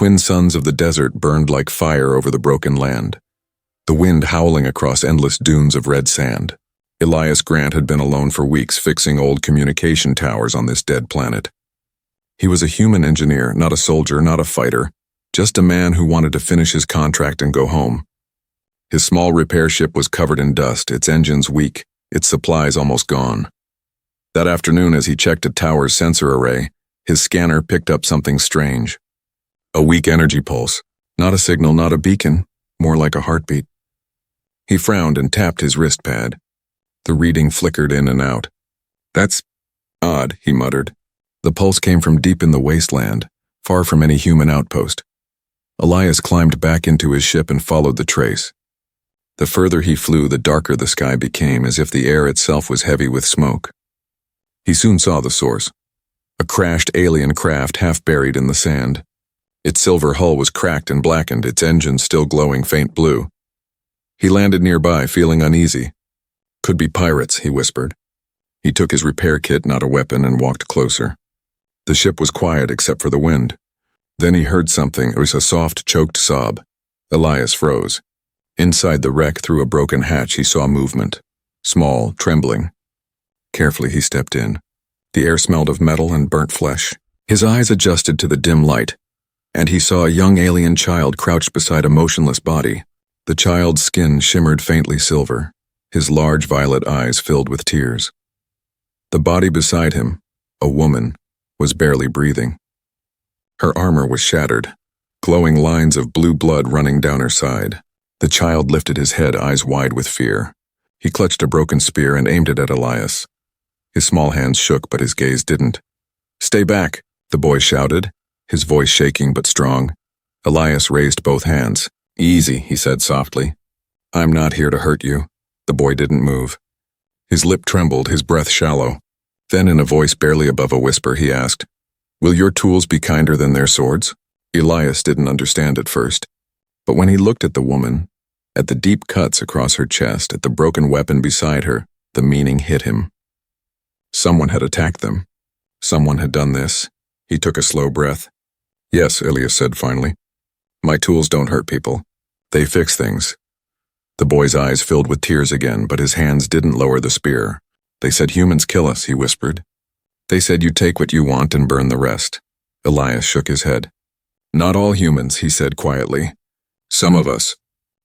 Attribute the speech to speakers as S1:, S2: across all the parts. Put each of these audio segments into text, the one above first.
S1: twin suns of the desert burned like fire over the broken land, the wind howling across endless dunes of red sand. Elias Grant had been alone for weeks fixing old communication towers on this dead planet. He was a human engineer, not a soldier, not a fighter, just a man who wanted to finish his contract and go home. His small repair ship was covered in dust, its engines weak, its supplies almost gone. That afternoon, as he checked a tower's sensor array, his scanner picked up something strange. A weak energy pulse. Not a signal, not a beacon, more like a heartbeat. He frowned and tapped his wrist pad. The reading flickered in and out. "That's odd," he muttered. The pulse came from deep in the wasteland, far from any human outpost. Elias climbed back into his ship and followed the trace. The further he flew, the darker the sky became, as if the air itself was heavy with smoke. He soon saw the source. A crashed alien craft half buried in the sand. Its silver hull was cracked and blackened, its engines still glowing faint blue. He landed nearby, feeling uneasy. "Could be pirates," he whispered. He took his repair kit, not a weapon, and walked closer. The ship was quiet except for the wind. Then he heard something. It was a soft, choked sob. Elias froze. Inside the wreck, through a broken hatch, he saw movement. Small, trembling. Carefully, he stepped in. The air smelled of metal and burnt flesh. His eyes adjusted to the dim light, and he saw a young alien child crouched beside a motionless body. The child's skin shimmered faintly silver, his large violet eyes filled with tears. The body beside him, a woman, was barely breathing. Her armor was shattered, glowing lines of blue blood running down her side. The child lifted his head, eyes wide with fear. He clutched a broken spear and aimed it at Elias. His small hands shook, but his gaze didn't. "Stay back," the boy shouted, his voice shaking but strong. Elias raised both hands. "Easy," he said softly. "I'm not here to hurt you." The boy didn't move. His lip trembled, his breath shallow. Then in a voice barely above a whisper, he asked, "Will your tools be kinder than their swords?" Elias didn't understand at first, but when he looked at the woman, at the deep cuts across her chest, at the broken weapon beside her, the meaning hit him. Someone had attacked them. Someone had done this. He took a slow breath. "Yes," Elias said finally. "My tools don't hurt people. They fix things." The boy's eyes filled with tears again, but his hands didn't lower the spear. "They said humans kill us," he whispered. "They said you take what you want and burn the rest." Elias shook his head. "Not all humans," he said quietly. "Some of us.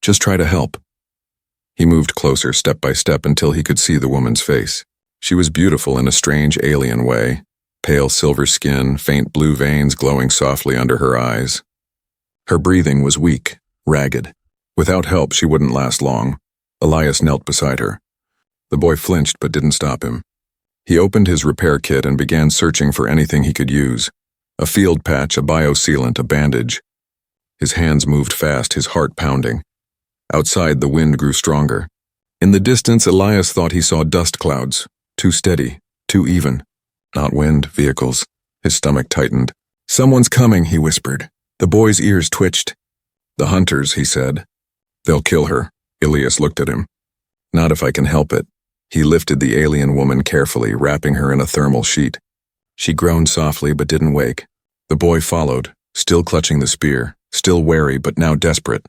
S1: Just try to help." He moved closer, step by step, until he could see the woman's face. She was beautiful in a strange alien way, pale silver skin, faint blue veins glowing softly under her eyes. Her breathing was weak, ragged. Without help, she wouldn't last long. Elias knelt beside her. The boy flinched but didn't stop him. He opened his repair kit and began searching for anything he could use. A field patch, a biosealant, a bandage. His hands moved fast, his heart pounding. Outside, the wind grew stronger. In the distance, Elias thought he saw dust clouds. Too steady, too even. Not wind, vehicles. His stomach tightened. "Someone's coming," he whispered. The boy's ears twitched. "The hunters," he said. "They'll kill her." Elias looked at him. "Not if I can help it." He lifted the alien woman carefully, wrapping her in a thermal sheet. She groaned softly but didn't wake. The boy followed, still clutching the spear, still wary but now desperate.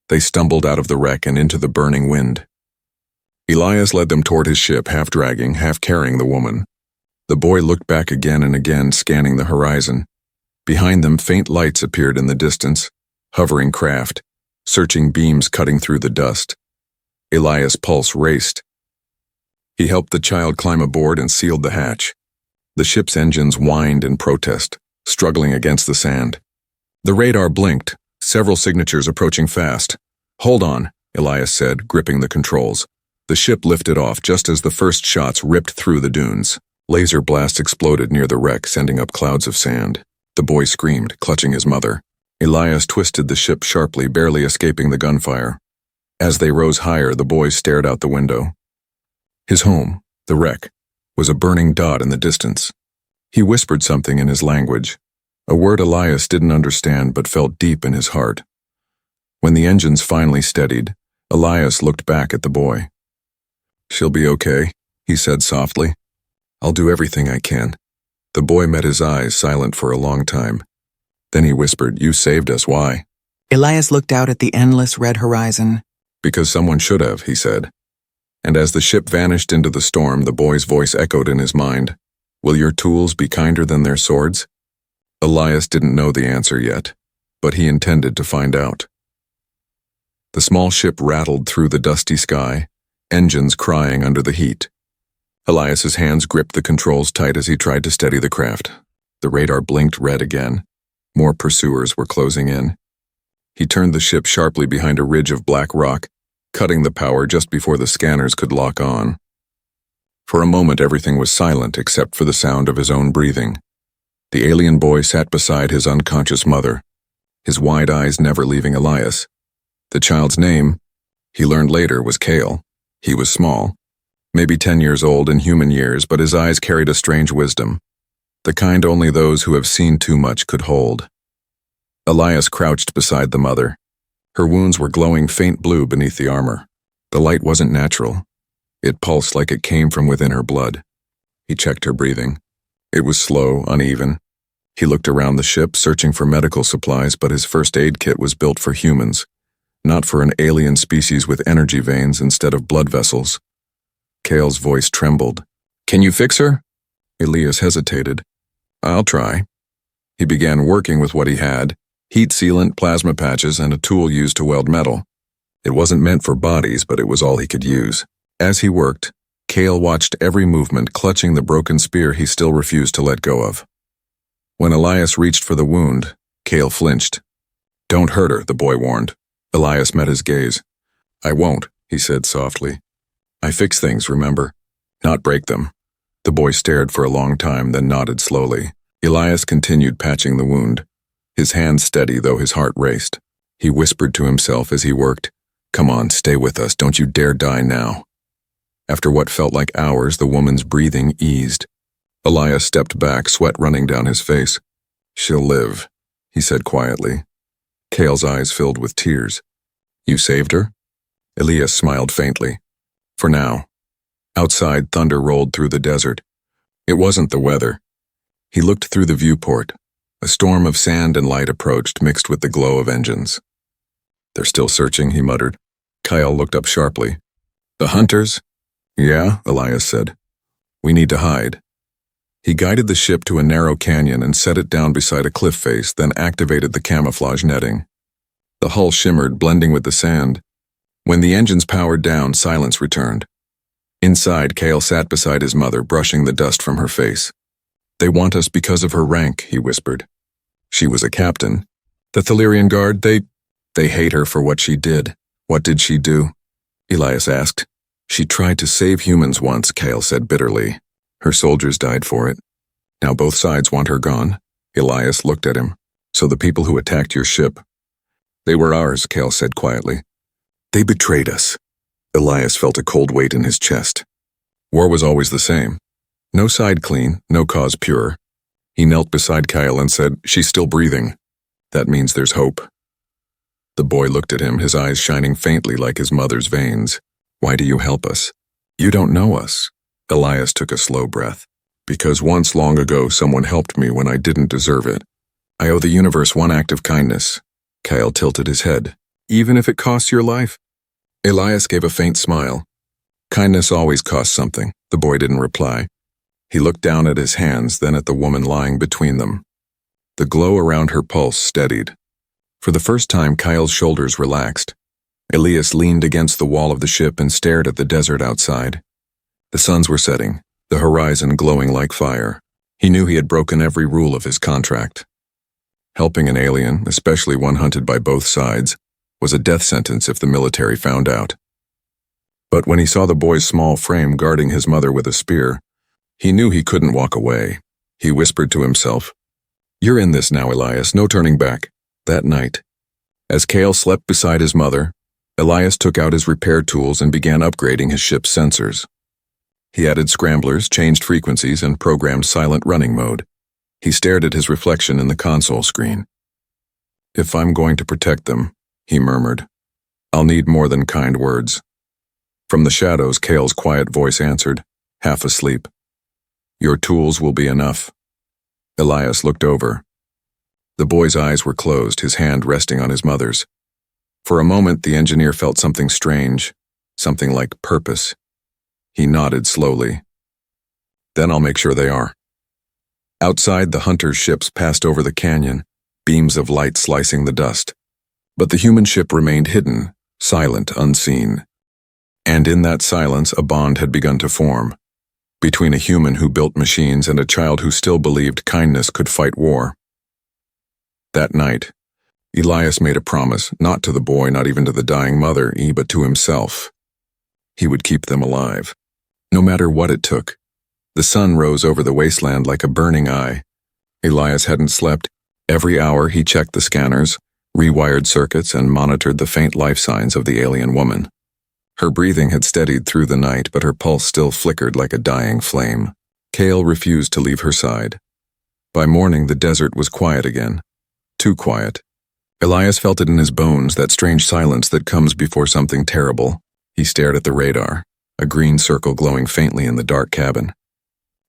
S1: They stumbled out of the wreck and into the burning wind. Elias led them toward his ship, half dragging, half carrying the woman. The boy looked back again and again, scanning the horizon. Behind them, faint lights appeared in the distance, hovering craft, searching beams cutting through the dust. Elias' pulse raced. He helped the child climb aboard and sealed the hatch. The ship's engines whined in protest, struggling against the sand. The radar blinked, several signatures approaching fast. "Hold on," Elias said, gripping the controls. The ship lifted off just as the first shots ripped through the dunes. Laser blasts exploded near the wreck, sending up clouds of sand. The boy screamed, clutching his mother. Elias twisted the ship sharply, barely escaping the gunfire. As they rose higher, the boy stared out the window. His home, the wreck, was a burning dot in the distance. He whispered something in his language, a word Elias didn't understand but felt deep in his heart. When the engines finally steadied, Elias looked back at the boy. "She'll be okay," he said softly. "I'll do everything I can." The boy met his eyes, silent for a long time. Then he whispered, "You saved us, why?"
S2: Elias looked out at the endless red horizon.
S1: "Because someone should have," he said. And as the ship vanished into the storm, the boy's voice echoed in his mind. "Will your tools be kinder than their swords?" Elias didn't know the answer yet, but he intended to find out. The small ship rattled through the dusty sky, engines crying under the heat. Elias's hands gripped the controls tight as he tried to steady the craft. The radar blinked red again. More pursuers were closing in. He turned the ship sharply behind a ridge of black rock, cutting the power just before the scanners could lock on. For a moment everything was silent except for the sound of his own breathing. The alien boy sat beside his unconscious mother, his wide eyes never leaving Elias. The child's name, he learned later, was Kale. He was small, maybe 10 years old in human years, but his eyes carried a strange wisdom, the kind only those who have seen too much could hold. Elias crouched beside the mother. Her wounds were glowing faint blue beneath the armor. The light wasn't natural. It pulsed like it came from within her blood. He checked her breathing. It was slow, uneven. He looked around the ship, searching for medical supplies, but his first aid kit was built for humans, not for an alien species with energy veins instead of blood vessels. Kale's voice trembled. "Can you fix her?" Elias hesitated. "I'll try." He began working with what he had, heat sealant, plasma patches, and a tool used to weld metal. It wasn't meant for bodies, but it was all he could use. As he worked, Kale watched every movement, clutching the broken spear he still refused to let go of. When Elias reached for the wound, Kale flinched. "Don't hurt her," the boy warned. Elias met his gaze. "I won't," he said softly. "I fix things, remember? Not break them." The boy stared for a long time, then nodded slowly. Elias continued patching the wound, his hands steady though his heart raced. He whispered to himself as he worked, "Come on, stay with us, don't you dare die now." After what felt like hours, the woman's breathing eased. Elias stepped back, sweat running down his face. "She'll live," he said quietly. Kale's eyes filled with tears. "You saved her?" Elias smiled faintly. "For now." Outside, thunder rolled through the desert. It wasn't the weather. He looked through the viewport. A storm of sand and light approached, mixed with the glow of engines. "They're still searching," he muttered. Kyle looked up sharply. "The hunters?" "Yeah," Elias said. "We need to hide." He guided the ship to a narrow canyon and set it down beside a cliff face, then activated the camouflage netting. The hull shimmered, blending with the sand. When the engines powered down, silence returned. Inside, Kale sat beside his mother, brushing the dust from her face. "They want us because of her rank," he whispered. "She was a captain. The Thalirian Guard, they hate her for what she did." "What did she do?" Elias asked. "She tried to save humans once," Kale said bitterly. "Her soldiers died for it. Now both sides want her gone." Elias looked at him. "So the people who attacked your ship?" "They were ours," Kale said quietly. "They betrayed us." Elias felt a cold weight in his chest. War was always the same. No side clean, no cause pure. He knelt beside Kyle and said, "She's still breathing. That means there's hope." The boy looked at him, his eyes shining faintly like his mother's veins. "Why do you help us?" "You don't know us." Elias took a slow breath. "Because once long ago someone helped me when I didn't deserve it. I owe the universe one act of kindness." Kyle tilted his head. "Even if it costs your life?" Elias gave a faint smile. "Kindness always costs something." The boy didn't reply. He looked down at his hands, then at the woman lying between them. The glow around her pulse steadied. For the first time, Kyle's shoulders relaxed. Elias leaned against the wall of the ship and stared at the desert outside. The suns were setting, the horizon glowing like fire. He knew he had broken every rule of his contract. Helping an alien, especially one hunted by both sides, was a death sentence if the military found out. But when he saw the boy's small frame guarding his mother with a spear, he knew he couldn't walk away. He whispered to himself, "You're in this now, Elias, no turning back." That night, as Kale slept beside his mother, Elias took out his repair tools and began upgrading his ship's sensors. He added scramblers, changed frequencies, and programmed silent running mode. He stared at his reflection in the console screen. "If I'm going to protect them," he murmured, "I'll need more than kind words." From the shadows, Kale's quiet voice answered, half asleep, "Your tools will be enough." Elias looked over. The boy's eyes were closed, his hand resting on his mother's. For a moment, the engineer felt something strange, something like purpose. He nodded slowly. Then I'll make sure they are. Outside, the hunters' ships passed over the canyon, beams of light slicing the dust. But the human ship remained hidden, silent, unseen. And in that silence, a bond had begun to form, between a human who built machines and a child who still believed kindness could fight war. That night, Elias made a promise, not to the boy, not even to the dying mother, but to himself. He would keep them alive, no matter what it took. The sun rose over the wasteland like a burning eye. Elias hadn't slept. Every hour he checked the scanners, rewired circuits, and monitored the faint life signs of the alien woman. Her breathing had steadied through the night, but her pulse still flickered like a dying flame. Cale refused to leave her side. By morning, the desert was quiet again. Too quiet. Elias felt it in his bones, that strange silence that comes before something terrible. He stared at the radar, a green circle glowing faintly in the dark cabin.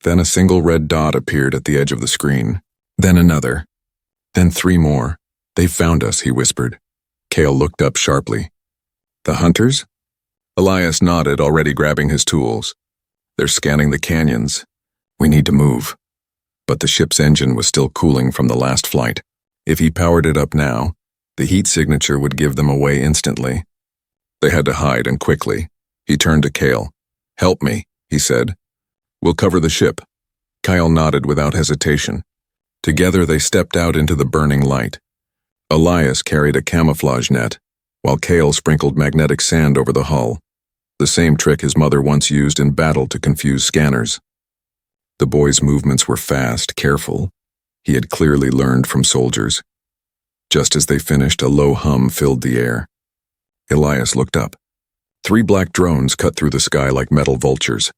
S1: Then a single red dot appeared at the edge of the screen. Then another. Then 3 more. "They've found us," he whispered. Cale looked up sharply. "The hunters?" Elias nodded, already grabbing his tools. "They're scanning the canyons. We need to move." But the ship's engine was still cooling from the last flight. If he powered it up now, the heat signature would give them away instantly. They had to hide, and quickly. He turned to Cale. "Help me," he said. "We'll cover the ship." Kyle nodded without hesitation. Together they stepped out into the burning light. Elias carried a camouflage net, while Cale sprinkled magnetic sand over the hull, the same trick his mother once used in battle to confuse scanners. The boy's movements were fast, careful. He had clearly learned from soldiers. Just as they finished, a low hum filled the air. Elias looked up. 3 black drones cut through the sky like metal vultures,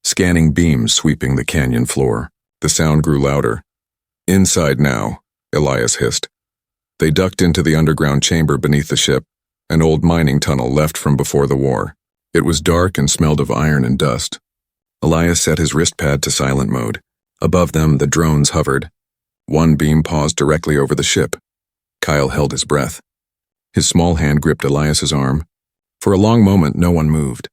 S1: scanning beams sweeping the canyon floor. The sound grew louder. "Inside now," Elias hissed. They ducked into the underground chamber beneath the ship, an old mining tunnel left from before the war. It was dark and smelled of iron and dust. Elias set his wrist pad to silent mode. Above them, the drones hovered. One beam paused directly over the ship. Kyle held his breath. His small hand gripped Elias's arm. For a long moment, no one moved.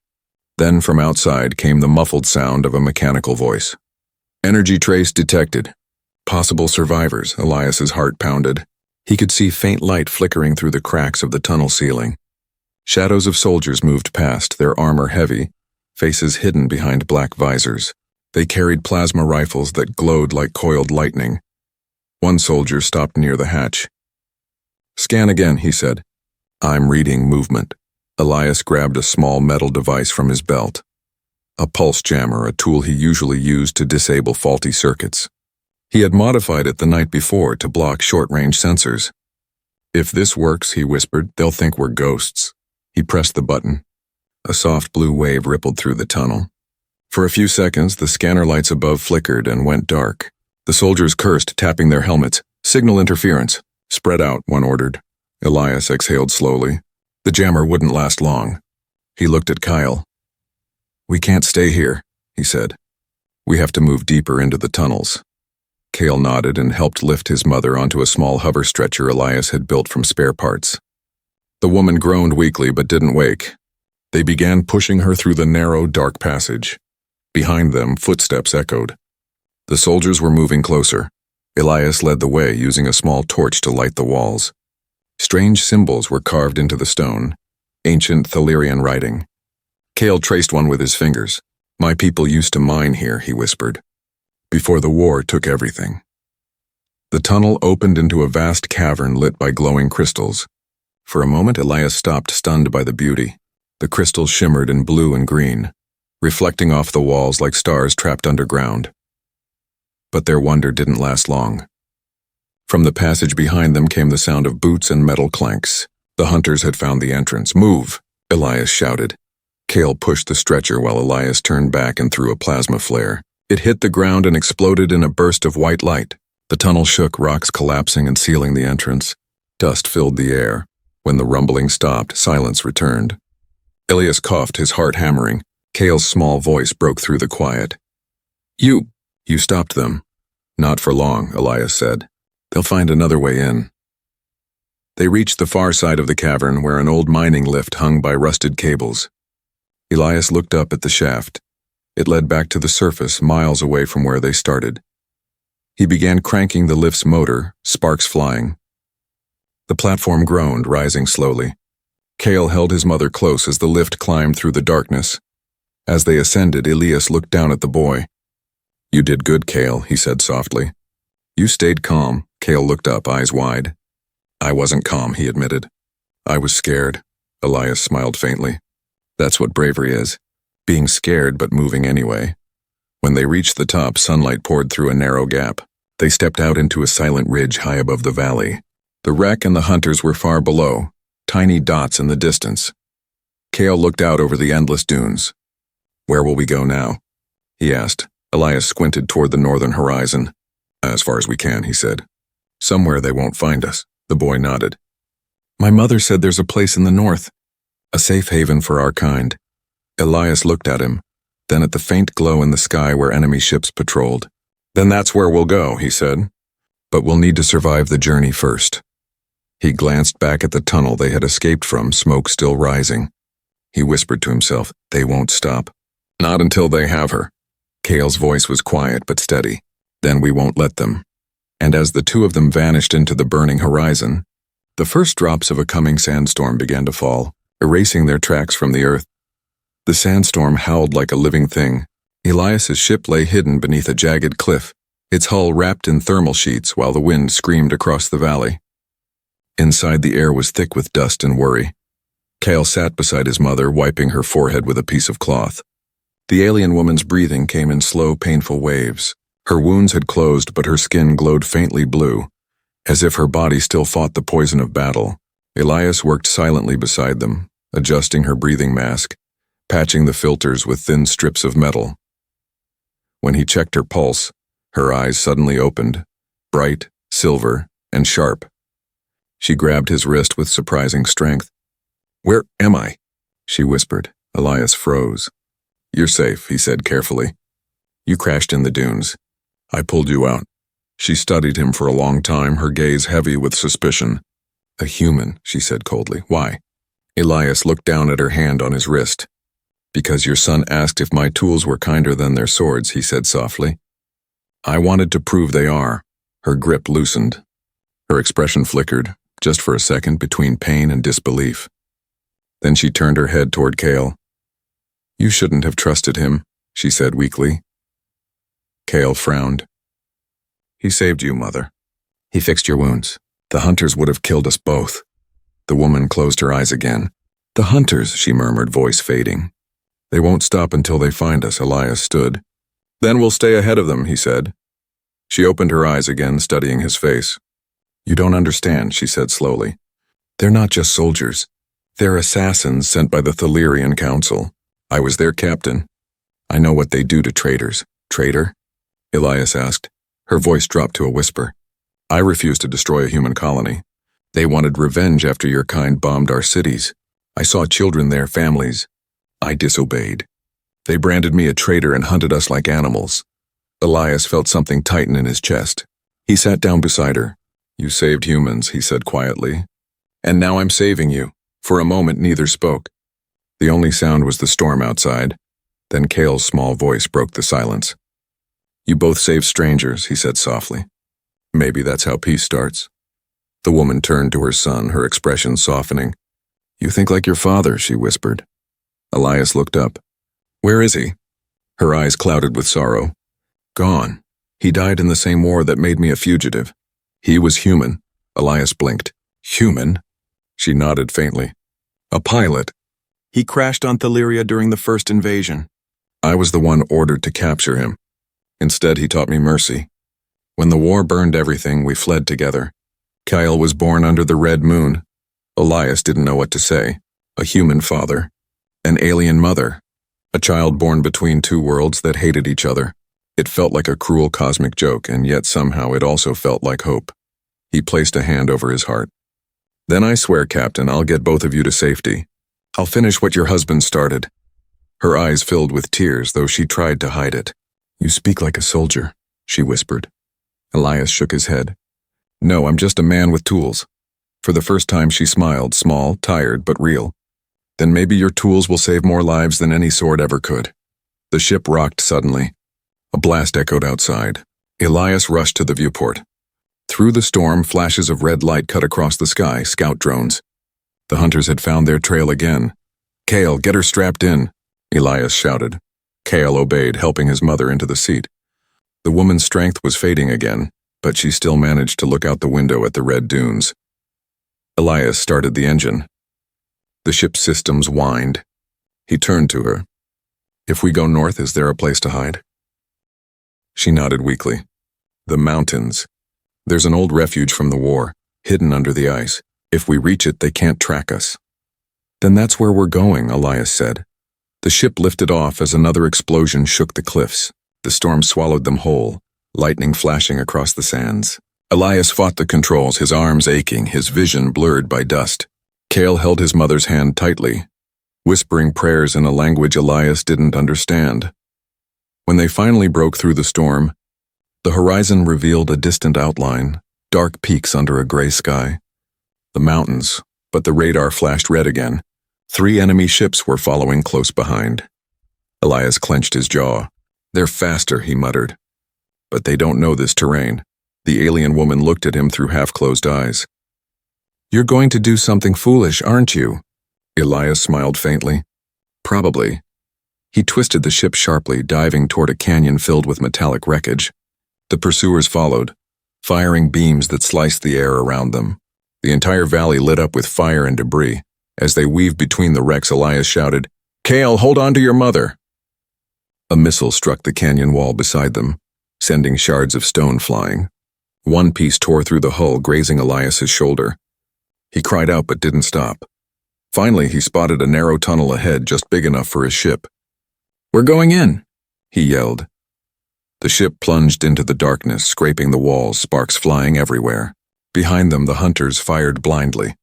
S1: Then from outside came the muffled sound of a mechanical voice. "Energy trace detected. Possible survivors," Elias's heart pounded. He could see faint light flickering through the cracks of the tunnel ceiling. Shadows of soldiers moved past, their armor heavy, faces hidden behind black visors. They carried plasma rifles that glowed like coiled lightning. One soldier stopped near the hatch. "Scan again," he said. "I'm reading movement." Elias grabbed a small metal device from his belt. A pulse jammer, a tool he usually used to disable faulty circuits. He had modified it the night before to block short-range sensors. "If this works," he whispered, "they'll think we're ghosts." He pressed the button. A soft blue wave rippled through the tunnel. For a few seconds, the scanner lights above flickered and went dark. The soldiers cursed, tapping their helmets. "Signal interference." "Spread out," one ordered. Elias exhaled slowly. The jammer wouldn't last long. He looked at Kyle. "We can't stay here," he said. "We have to move deeper into the tunnels." Cale nodded and helped lift his mother onto a small hover stretcher Elias had built from spare parts. The woman groaned weakly but didn't wake. They began pushing her through the narrow, dark passage. Behind them, footsteps echoed. The soldiers were moving closer. Elias led the way, using a small torch to light the walls. Strange symbols were carved into the stone, ancient Thalirian writing. Cale traced one with his fingers. "My people used to mine here," he whispered, "before the war took everything." The tunnel opened into a vast cavern lit by glowing crystals. For a moment, Elias stopped, stunned by the beauty. The crystals shimmered in blue and green, reflecting off the walls like stars trapped underground. But their wonder didn't last long. From the passage behind them came the sound of boots and metal clanks. The hunters had found the entrance. "Move!" Elias shouted. Cale pushed the stretcher while Elias turned back and threw a plasma flare. It hit the ground and exploded in a burst of white light. The tunnel shook, rocks collapsing and sealing the entrance. Dust filled the air. When the rumbling stopped, silence returned. Elias coughed, his heart hammering. Cale's small voice broke through the quiet. You stopped them." "Not for long," Elias said. They'll find another way in. They reached the far side of the cavern where an old mining lift hung by rusted cables. Elias looked up at the shaft. It led back to the surface, miles away from where they started. He began cranking the lift's motor, sparks flying. The platform groaned, rising slowly. Cale held his mother close as the lift climbed through the darkness. As they ascended, Elias looked down at the boy. "You did good, Cale," he said softly. "You stayed calm." Cale looked up, eyes wide. "I wasn't calm," he admitted. "I was scared." Elias smiled faintly. "That's what bravery is. Being scared but moving anyway." When they reached the top, sunlight poured through a narrow gap. They stepped out into a silent ridge high above the valley. The wreck and the hunters were far below, tiny dots in the distance. Cale looked out over the endless dunes. "Where will we go now?" he asked. Elias squinted toward the northern horizon. "As far as we can," he said. "Somewhere they won't find us." The boy nodded. "My mother said there's a place in the north, a safe haven for our kind." Elias looked at him, then at the faint glow in the sky where enemy ships patrolled. "Then that's where we'll go," he said. "But we'll need to survive the journey first." He glanced back at the tunnel they had escaped from, smoke still rising. He whispered to himself, "They won't stop. Not until they have her." Cale's voice was quiet but steady. "Then we won't let them." And as the two of them vanished into the burning horizon, the first drops of a coming sandstorm began to fall, erasing their tracks from the earth. The sandstorm howled like a living thing. Elias's ship lay hidden beneath a jagged cliff, its hull wrapped in thermal sheets while the wind screamed across the valley. Inside, the air was thick with dust and worry. Cale sat beside his mother, wiping her forehead with a piece of cloth. The alien woman's breathing came in slow, painful waves. Her wounds had closed, but her skin glowed faintly blue, as if her body still fought the poison of battle. Elias worked silently beside them, adjusting her breathing mask, patching the filters with thin strips of metal. When he checked her pulse, her eyes suddenly opened, bright, silver, and sharp. She grabbed his wrist with surprising strength. "Where am I?" she whispered. Elias froze. "You're safe," he said carefully. "You crashed in the dunes. I pulled you out." She studied him for a long time, her gaze heavy with suspicion. "A human," she said coldly. "Why?" Elias looked down at her hand on his wrist. "Because your son asked if my tools were kinder than their swords," he said softly. "I wanted to prove they are." Her grip loosened. Her expression flickered, just for a second, between pain and disbelief. Then she turned her head toward Cale. "You shouldn't have trusted him," she said weakly. Cale frowned. "He saved you, Mother. He fixed your wounds. The hunters would have killed us both." The woman closed her eyes again. "The hunters," she murmured, voice fading. "They won't stop until they find us." Elias stood. "Then we'll stay ahead of them," he said. She opened her eyes again, studying his face. "You don't understand," she said slowly. "They're not just soldiers. They're assassins sent by the Thalirian Council. I was their captain. I know what they do to traitors." "Traitor?" Elias asked. Her voice dropped to a whisper. "I refused to destroy a human colony. They wanted revenge after your kind bombed our cities. I saw children there, families. I disobeyed. They branded me a traitor and hunted us like animals." Elias felt something tighten in his chest. He sat down beside her. "You saved humans," he said quietly. "And now I'm saving you." For a moment, neither spoke. The only sound was the storm outside. Then Cale's small voice broke the silence. "You both saved strangers," he said softly. "Maybe that's how peace starts." The woman turned to her son, her expression softening. "You think like your father," she whispered. Elias looked up. "Where is he?" Her eyes clouded with sorrow. "Gone. He died in the same war that made me a fugitive." "He was human." Elias blinked. "Human?" She nodded faintly. "A pilot. He crashed on Thaliria during the first invasion. I was the one ordered to capture him. Instead, he taught me mercy. When the war burned everything, we fled together. Kyle was born under the red moon. Elias didn't know what to say. A human father. An alien mother. A child born between two worlds that hated each other. It felt like a cruel cosmic joke, and yet somehow it also felt like hope. He placed a hand over his heart. "Then I swear, Captain, I'll get both of you to safety. I'll finish what your husband started." Her eyes filled with tears, though she tried to hide it. "You speak like a soldier," she whispered. Elias shook his head. No, I'm just a man with tools. For the first time she smiled, small, tired, but real. Then maybe your tools will save more lives than any sword ever could. The ship rocked suddenly. A blast echoed outside. Elias rushed to the viewport. Through the storm, flashes of red light cut across the sky, scout drones. The hunters had found their trail again. "Kale, get her strapped in," Elias shouted. Kale obeyed, helping his mother into the seat. The woman's strength was fading again, but she still managed to look out the window at the red dunes. Elias started the engine. The ship's systems whined. He turned to her. "If we go north, is there a place to hide?" She nodded weakly. "The mountains. There's an old refuge from the war, hidden under the ice. If we reach it, they can't track us." "Then that's where we're going," Elias said. The ship lifted off as another explosion shook the cliffs. The storm swallowed them whole, lightning flashing across the sands. Elias fought the controls, his arms aching, his vision blurred by dust. Kale held his mother's hand tightly, whispering prayers in a language Elias didn't understand. When they finally broke through the storm, the horizon revealed a distant outline, dark peaks under a gray sky. The mountains, but the radar flashed red again. 3 enemy ships were following close behind. Elias clenched his jaw. "They're faster," he muttered. "But they don't know this terrain." The alien woman looked at him through half-closed eyes. "You're going to do something foolish, aren't you?" Elias smiled faintly. "Probably." He twisted the ship sharply, diving toward a canyon filled with metallic wreckage. The pursuers followed, firing beams that sliced the air around them. The entire valley lit up with fire and debris. As they weaved between the wrecks, Elias shouted, "Kale, hold on to your mother!" A missile struck the canyon wall beside them, sending shards of stone flying. One piece tore through the hull, grazing Elias's shoulder. He cried out but didn't stop. Finally, he spotted a narrow tunnel ahead just big enough for his ship. "We're going in," he yelled. The ship plunged into the darkness, scraping the walls, sparks flying everywhere. Behind them, the hunters fired blindly.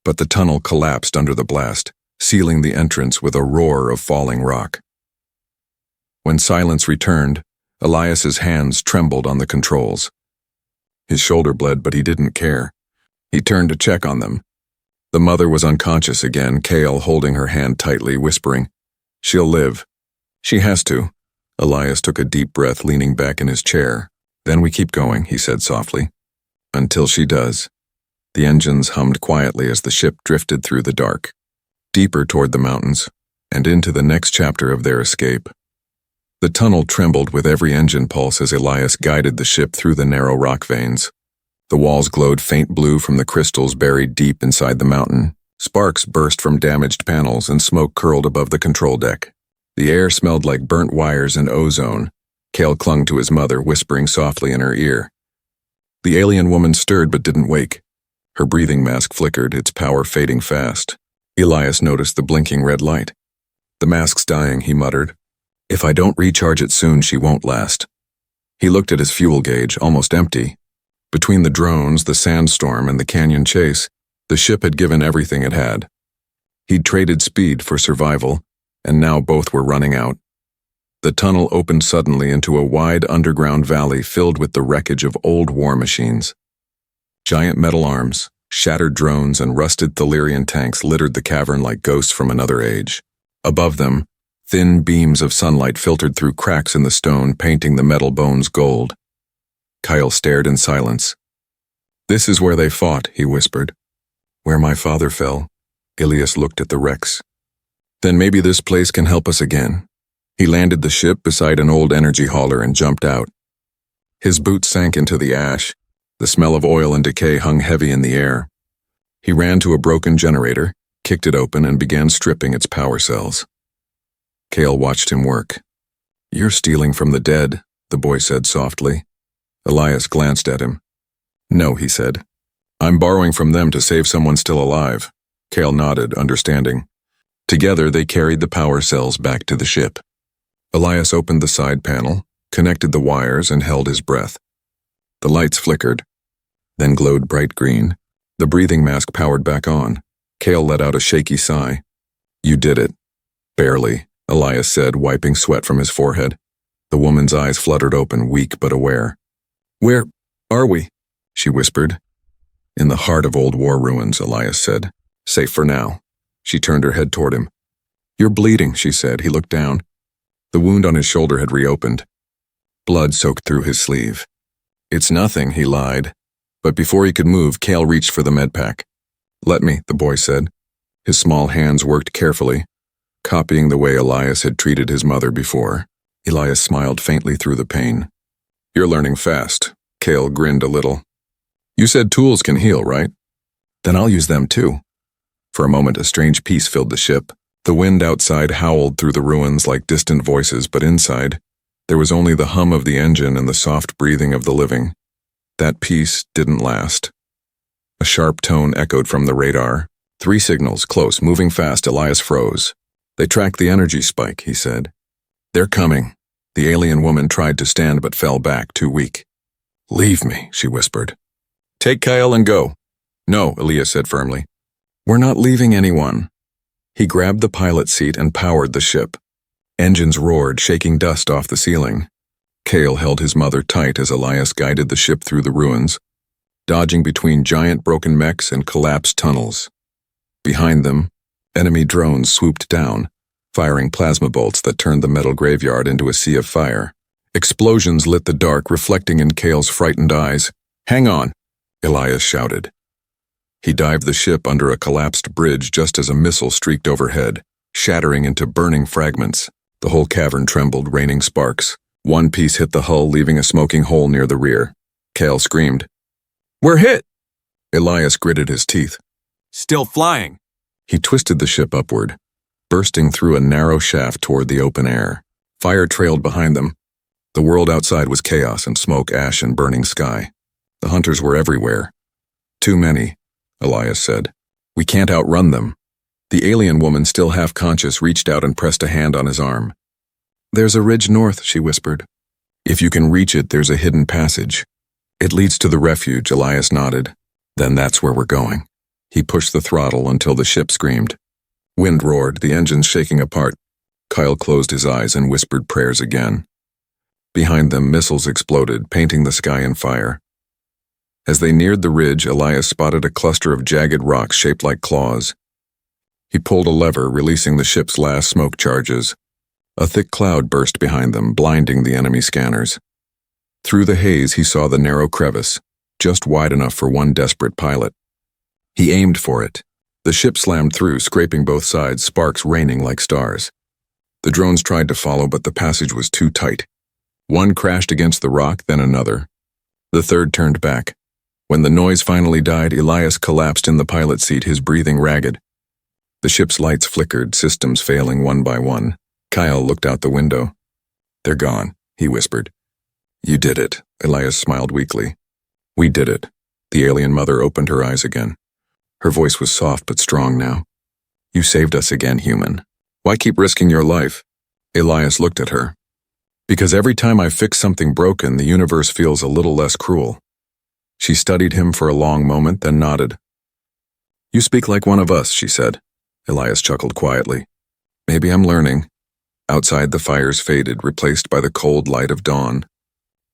S1: But the tunnel collapsed under the blast, sealing the entrance with a roar of falling rock. When silence returned, Elias's hands trembled on the controls. His shoulder bled, but he didn't care. He turned to check on them. The mother was unconscious again, Kale holding her hand tightly, whispering, "She'll live. She has to." Elias took a deep breath, leaning back in his chair. "Then we keep going," he said softly. "Until she does." The engines hummed quietly as the ship drifted through the dark, deeper toward the mountains, and into the next chapter of their escape. The tunnel trembled with every engine pulse as Elias guided the ship through the narrow rock veins. The walls glowed faint blue from the crystals buried deep inside the mountain. Sparks burst from damaged panels and smoke curled above the control deck. The air smelled like burnt wires and ozone. Kale clung to his mother, whispering softly in her ear. The alien woman stirred but didn't wake. Her breathing mask flickered, its power fading fast. Elias noticed the blinking red light. "The mask's dying," he muttered. "If I don't recharge it soon, she won't last." He looked at his fuel gauge, almost empty. Between the drones, the sandstorm, and the canyon chase, the ship had given everything it had. He'd traded speed for survival, and now both were running out. The tunnel opened suddenly into a wide underground valley filled with the wreckage of old war machines. Giant metal arms, shattered drones, and rusted Thalirian tanks littered the cavern like ghosts from another age. Above them, thin beams of sunlight filtered through cracks in the stone, painting the metal bones gold. Kyle stared in silence. "This is where they fought," he whispered. "Where my father fell." Elias looked at the wrecks. "Then maybe this place can help us again." He landed the ship beside an old energy hauler and jumped out. His boots sank into the ash. The smell of oil and decay hung heavy in the air. He ran to a broken generator, kicked it open, and began stripping its power cells. Kale watched him work. "You're stealing from the dead," the boy said softly. Elias glanced at him. "No," he said. "I'm borrowing from them to save someone still alive." Kale nodded, understanding. Together they carried the power cells back to the ship. Elias opened the side panel, connected the wires, and held his breath. The lights flickered, then glowed bright green. The breathing mask powered back on. Kale let out a shaky sigh. "You did it." "Barely," Elias said, wiping sweat from his forehead. The woman's eyes fluttered open, weak but aware. "Where are we?" she whispered. In the heart of old war ruins, Elias said. Safe for now. She turned her head toward him. You're bleeding, she said. He looked down. The wound on his shoulder had reopened. Blood soaked through his sleeve. It's nothing, he lied. But before he could move, Cale reached for the med pack. Let me, the boy said. His small hands worked carefully, copying the way Elias had treated his mother before. Elias smiled faintly through the pain. You're learning fast. Cale grinned a little. You said tools can heal, right? Then I'll use them too. For a moment, a strange peace filled the ship. The wind outside howled through the ruins like distant voices, but inside, there was only the hum of the engine and the soft breathing of the living. That peace didn't last. A sharp tone echoed from the radar. 3 signals, close, moving fast. Elias froze. They tracked the energy spike, he said. They're coming. The alien woman tried to stand but fell back, too weak. Leave me, she whispered. Take Kyle and go. No, Elias said firmly. We're not leaving anyone. He grabbed the pilot seat and powered the ship. Engines roared, shaking dust off the ceiling. Cale held his mother tight as Elias guided the ship through the ruins, dodging between giant broken mechs and collapsed tunnels. Behind them, enemy drones swooped down, firing plasma bolts that turned the metal graveyard into a sea of fire. Explosions lit the dark, reflecting in Cale's frightened eyes. Hang on, Elias shouted. He dived the ship under a collapsed bridge just as a missile streaked overhead, shattering into burning fragments. The whole cavern trembled, raining sparks. One piece hit the hull, leaving a smoking hole near the rear. Cale screamed. We're hit! Elias gritted his teeth. Still flying. He twisted the ship upward, bursting through a narrow shaft toward the open air. Fire trailed behind them. The world outside was chaos and smoke, ash, and burning sky. The hunters were everywhere. Too many, Elias said. We can't outrun them. The alien woman, still half-conscious, reached out and pressed a hand on his arm. There's a ridge north, she whispered. If you can reach it, there's a hidden passage. It leads to the refuge, Elias nodded. Then that's where we're going. He pushed the throttle until the ship screamed. Wind roared, the engines shaking apart. Kyle closed his eyes and whispered prayers again. Behind them, missiles exploded, painting the sky in fire. As they neared the ridge, Elias spotted a cluster of jagged rocks shaped like claws. He pulled a lever, releasing the ship's last smoke charges. A thick cloud burst behind them, blinding the enemy scanners. Through the haze, he saw the narrow crevice, just wide enough for one desperate pilot. He aimed for it. The ship slammed through, scraping both sides, sparks raining like stars. The drones tried to follow, but the passage was too tight. One crashed against the rock, then another. The third turned back. When the noise finally died, Elias collapsed in the pilot seat, his breathing ragged. The ship's lights flickered, systems failing one by one. Kyle looked out the window. They're gone, he whispered. You did it, Elias smiled weakly. We did it. The alien mother opened her eyes again. Her voice was soft but strong now. You saved us again, human. Why keep risking your life? Elias looked at her. Because every time I fix something broken, the universe feels a little less cruel. She studied him for a long moment, then nodded. You speak like one of us, she said. Elias chuckled quietly. Maybe I'm learning. Outside, the fires faded, replaced by the cold light of dawn.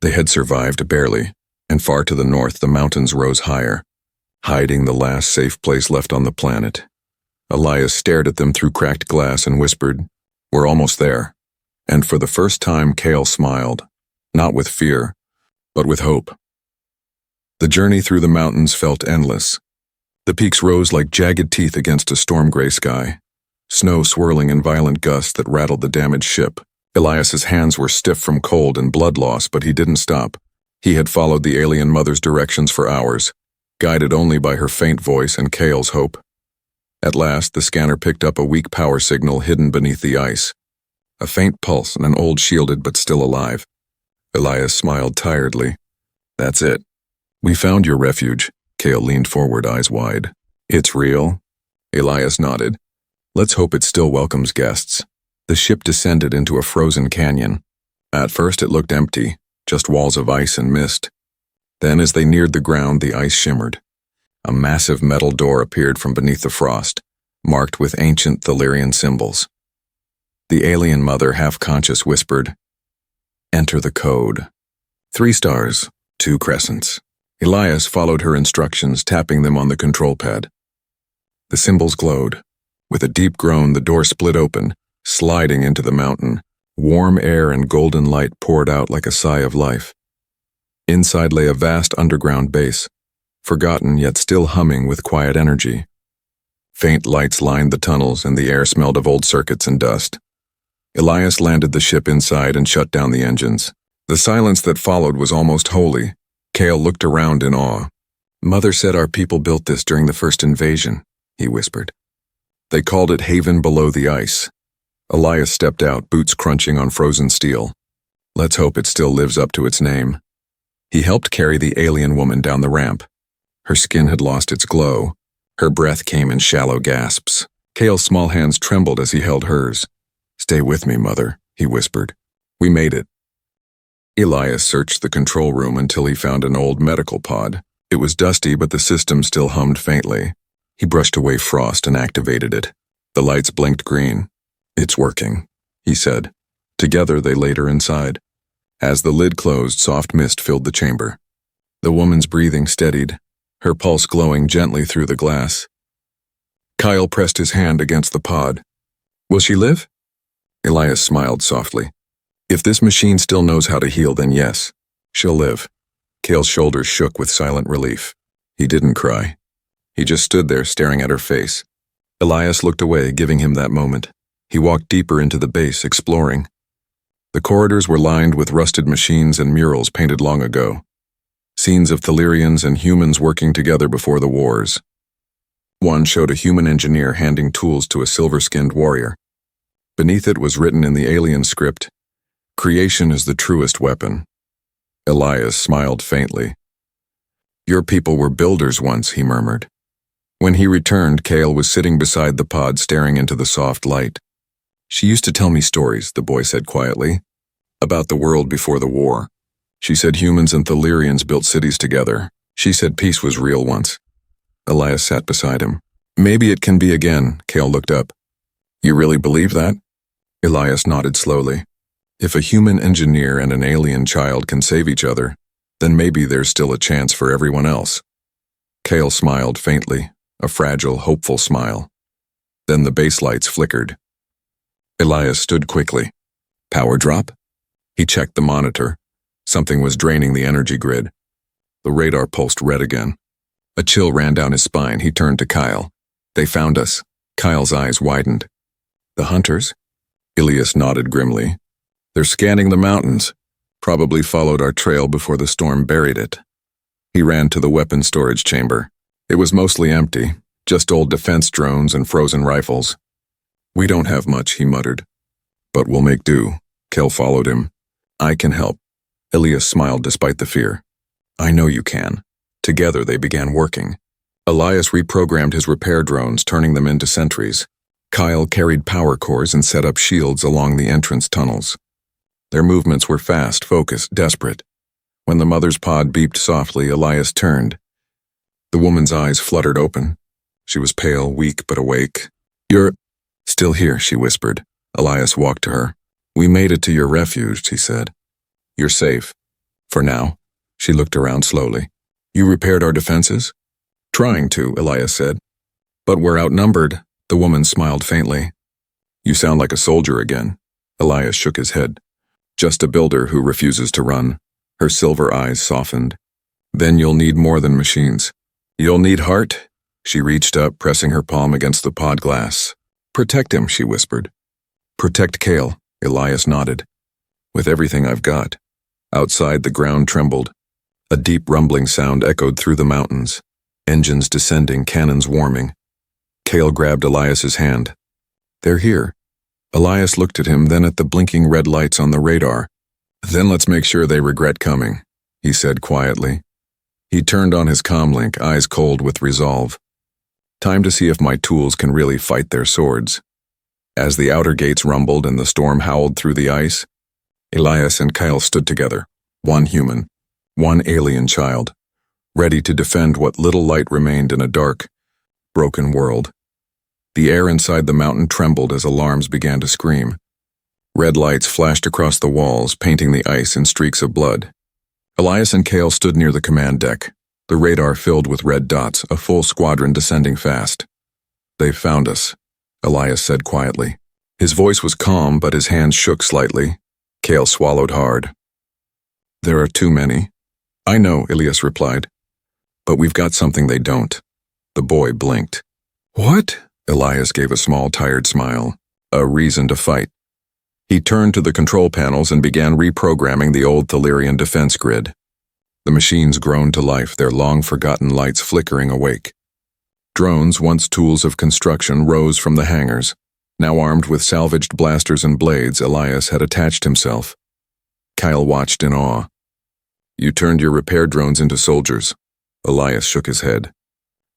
S1: They had survived barely, and far to the north the mountains rose higher, hiding the last safe place left on the planet. Elias stared at them through cracked glass and whispered, We're almost there. And for the first time, Cale smiled, not with fear, but with hope. The journey through the mountains felt endless. The peaks rose like jagged teeth against a storm-gray sky, snow swirling in violent gusts that rattled the damaged ship. Elias's hands were stiff from cold and blood loss, but he didn't stop. He had followed the alien mother's directions for hours, guided only by her faint voice and Cale's hope. At last, the scanner picked up a weak power signal hidden beneath the ice. A faint pulse and an old shielded but still alive. Elias smiled tiredly. That's it. We found your refuge. Cale leaned forward, eyes wide. It's real? Elias nodded. Let's hope it still welcomes guests. The ship descended into a frozen canyon. At first it looked empty, just walls of ice and mist. Then as they neared the ground, the ice shimmered. A massive metal door appeared from beneath the frost, marked with ancient Thalirian symbols. The alien mother, half-conscious, whispered, Enter the code. 3 stars, 2 crescents. Elias followed her instructions, tapping them on the control pad. The symbols glowed. With a deep groan, the door split open, sliding into the mountain. Warm air and golden light poured out like a sigh of life. Inside lay a vast underground base, forgotten yet still humming with quiet energy. Faint lights lined the tunnels, and the air smelled of old circuits and dust. Elias landed the ship inside and shut down the engines. The silence that followed was almost holy. Cale looked around in awe. "Mother said our people built this during the first invasion," he whispered. "They called it Haven Below the Ice." Elias stepped out, boots crunching on frozen steel. Let's hope it still lives up to its name. He helped carry the alien woman down the ramp. Her skin had lost its glow. Her breath came in shallow gasps. Cale's small hands trembled as he held hers. "Stay with me, Mother," he whispered. "We made it." Elias searched the control room until he found an old medical pod. It was dusty, but the system still hummed faintly. He brushed away frost and activated it. The lights blinked green. "It's working," he said. Together they laid her inside. As the lid closed, soft mist filled the chamber. The woman's breathing steadied, her pulse glowing gently through the glass. Kyle pressed his hand against the pod. "Will she live?" Elias smiled softly. "If this machine still knows how to heal, then yes, she'll live." Cale's shoulders shook with silent relief. He didn't cry. He just stood there staring at her face. Elias looked away, giving him that moment. He walked deeper into the base, exploring. The corridors were lined with rusted machines and murals painted long ago. Scenes of Thalirians and humans working together before the wars. One showed a human engineer handing tools to a silver-skinned warrior. Beneath it was written in the alien script, "Creation is the truest weapon." Elias smiled faintly. "Your people were builders once," he murmured. When he returned, Cale was sitting beside the pod, staring into the soft light. "She used to tell me stories," the boy said quietly, "about the world before the war. She said humans and Thalirians built cities together. She said peace was real once." Elias sat beside him. "Maybe it can be again." Cale looked up. "You really believe that?" Elias nodded slowly. "If a human engineer and an alien child can save each other, then maybe there's still a chance for everyone else." Cale smiled faintly, a fragile, hopeful smile. Then the base lights flickered. Elias stood quickly. "Power drop?" He checked the monitor. Something was draining the energy grid. The radar pulsed red again. A chill ran down his spine. He turned to Kyle. "They found us." Kyle's eyes widened. "The hunters?" Elias nodded grimly. "They're scanning the mountains. Probably followed our trail before the storm buried it." He ran to the weapon storage chamber. It was mostly empty, just old defense drones and frozen rifles. "We don't have much," he muttered. "But we'll make do." Cale followed him. "I can help." Elias smiled despite the fear. "I know you can." Together they began working. Elias reprogrammed his repair drones, turning them into sentries. Kyle carried power cores and set up shields along the entrance tunnels. Their movements were fast, focused, desperate. When the mother's pod beeped softly, Elias turned. The woman's eyes fluttered open. She was pale, weak, but awake. "You're still here," she whispered. Elias walked to her. "We made it to your refuge," he said. "You're safe. For now." She looked around slowly. "You repaired our defenses?" "Trying to," Elias said. "But we're outnumbered." The woman smiled faintly. "You sound like a soldier again." Elias shook his head. "Just a builder who refuses to run." Her silver eyes softened. "Then you'll need more than machines. You'll need heart." She reached up, pressing her palm against the pod glass. "Protect him," she whispered. "Protect Cale." Elias nodded. "With everything I've got." Outside, the ground trembled. A deep rumbling sound echoed through the mountains. Engines descending, cannons warming. Cale grabbed Elias's hand. "They're here." Elias looked at him, then at the blinking red lights on the radar. "Then let's make sure they regret coming," he said quietly. He turned on his comlink, eyes cold with resolve. "Time to see if my tools can really fight their swords." As the outer gates rumbled and the storm howled through the ice, Elias and Kyle stood together, one human, one alien child, ready to defend what little light remained in a dark, broken world. The air inside the mountain trembled as alarms began to scream. Red lights flashed across the walls, painting the ice in streaks of blood. Elias and Cale stood near the command deck. The radar filled with red dots, a full squadron descending fast. "They've found us," Elias said quietly. His voice was calm, but his hands shook slightly. Cale swallowed hard. "There are too many." "I know," Elias replied. "But we've got something they don't." The boy blinked. "What?" Elias gave a small, tired smile. "A reason to fight." He turned to the control panels and began reprogramming the old Thalirian defense grid. The machines groaned to life, their long-forgotten lights flickering awake. Drones, once tools of construction, rose from the hangars. Now armed with salvaged blasters and blades, Elias had attached himself. Kyle watched in awe. "You turned your repair drones into soldiers." Elias shook his head.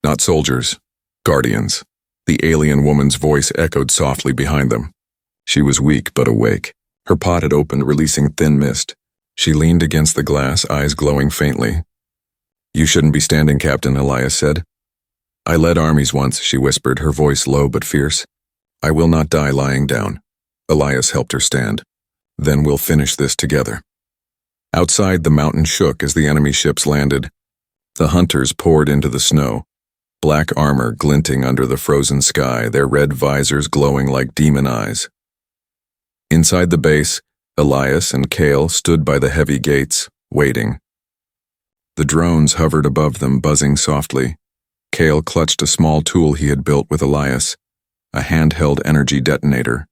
S1: "Not soldiers, guardians." The alien woman's voice echoed softly behind them. She was weak but awake. Her pod had opened, releasing thin mist. She leaned against the glass, eyes glowing faintly. "You shouldn't be standing, Captain," Elias said. "I led armies once," she whispered, her voice low but fierce. "I will not die lying down." Elias helped her stand. "Then we'll finish this together." Outside, the mountain shook as the enemy ships landed. The hunters poured into the snow, black armor glinting under the frozen sky, their red visors glowing like demon eyes. Inside the base, Elias and Cale stood by the heavy gates, waiting. The drones hovered above them, buzzing softly. Cale clutched a small tool he had built with Elias, a handheld energy detonator.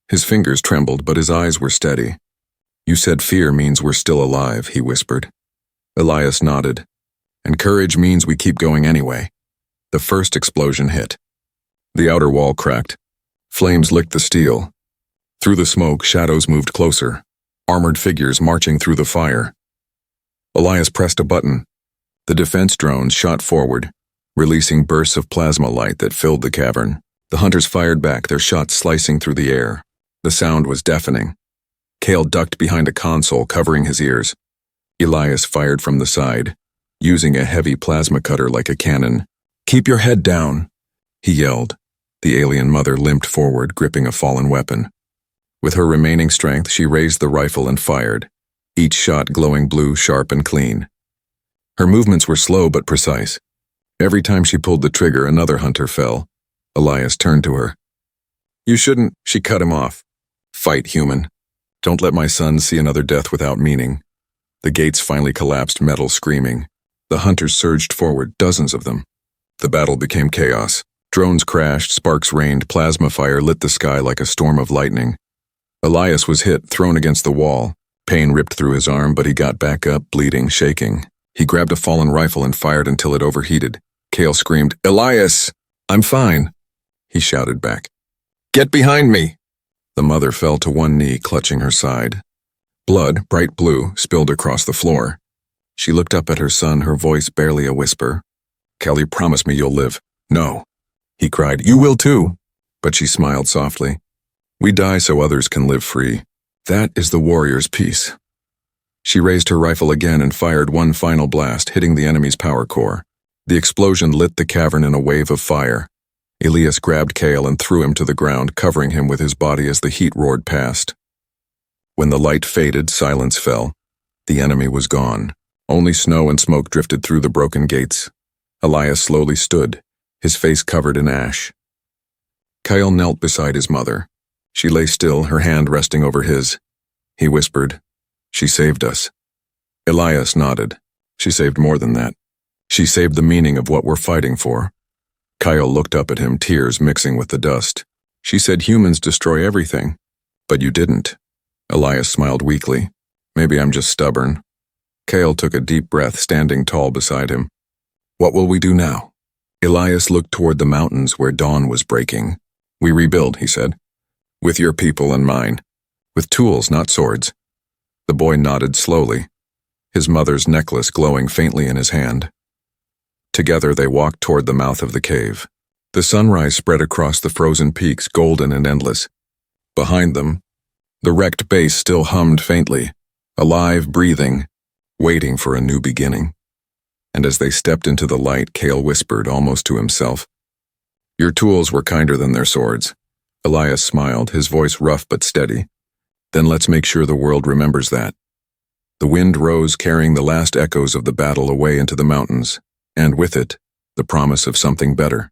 S1: His fingers trembled, but his eyes were steady. "You said fear means we're still alive," he whispered. Elias nodded. "And courage means we keep going anyway." The first explosion hit. The outer wall cracked. Flames licked the steel. Through the smoke, shadows moved closer, armored figures marching through the fire. Elias pressed a button. The defense drones shot forward, releasing bursts of plasma light that filled the cavern. The hunters fired back, their shots slicing through the air. The sound was deafening. Cale ducked behind a console, covering his ears. Elias fired from the side, using a heavy plasma cutter like a cannon. "Keep your head down," he yelled. The alien mother limped forward, gripping a fallen weapon. With her remaining strength, she raised the rifle and fired, each shot glowing blue, sharp and clean. Her movements were slow but precise. Every time she pulled the trigger, another hunter fell. Elias turned to her. "You shouldn't," she cut him off. "Fight, human. Don't let my son see another death without meaning." The gates finally collapsed, metal screaming. The hunters surged forward, dozens of them. The battle became chaos. Drones crashed, sparks rained, plasma fire lit the sky like a storm of lightning. Elias was hit, thrown against the wall. Pain ripped through his arm, but he got back up, bleeding, shaking. He grabbed a fallen rifle and fired until it overheated. Cale screamed, "Elias! I'm fine!" He shouted back, "Get behind me!" The mother fell to one knee, clutching her side. Blood, bright blue, spilled across the floor. She looked up at her son, her voice barely a whisper. "Kelly, promise me you'll live." "No." He cried, "You will too." But she smiled softly. "We die so others can live free. That is the warrior's peace." She raised her rifle again and fired one final blast, hitting the enemy's power core. The explosion lit the cavern in a wave of fire. Elias grabbed Cale and threw him to the ground, covering him with his body as the heat roared past. When the light faded, silence fell. The enemy was gone. Only snow and smoke drifted through the broken gates. Elias slowly stood, his face covered in ash. Kyle knelt beside his mother. She lay still, her hand resting over his. He whispered, "She saved us." Elias nodded. "She saved more than that. She saved the meaning of what we're fighting for." Kyle looked up at him, tears mixing with the dust. "She said humans destroy everything, but you didn't." Elias smiled weakly. "Maybe I'm just stubborn." Kyle took a deep breath, standing tall beside him. "What will we do now?" Elias looked toward the mountains where dawn was breaking. "We rebuild," he said. "With your people and mine. With tools, not swords." The boy nodded slowly, his mother's necklace glowing faintly in his hand. Together they walked toward the mouth of the cave. The sunrise spread across the frozen peaks, golden and endless. Behind them, the wrecked base still hummed faintly, alive, breathing, waiting for a new beginning. And as they stepped into the light, Cale whispered, almost to himself, "Your tools were kinder than their swords." Elias smiled, his voice rough but steady. "Then let's make sure the world remembers that." The wind rose, carrying the last echoes of the battle away into the mountains, and with it, the promise of something better.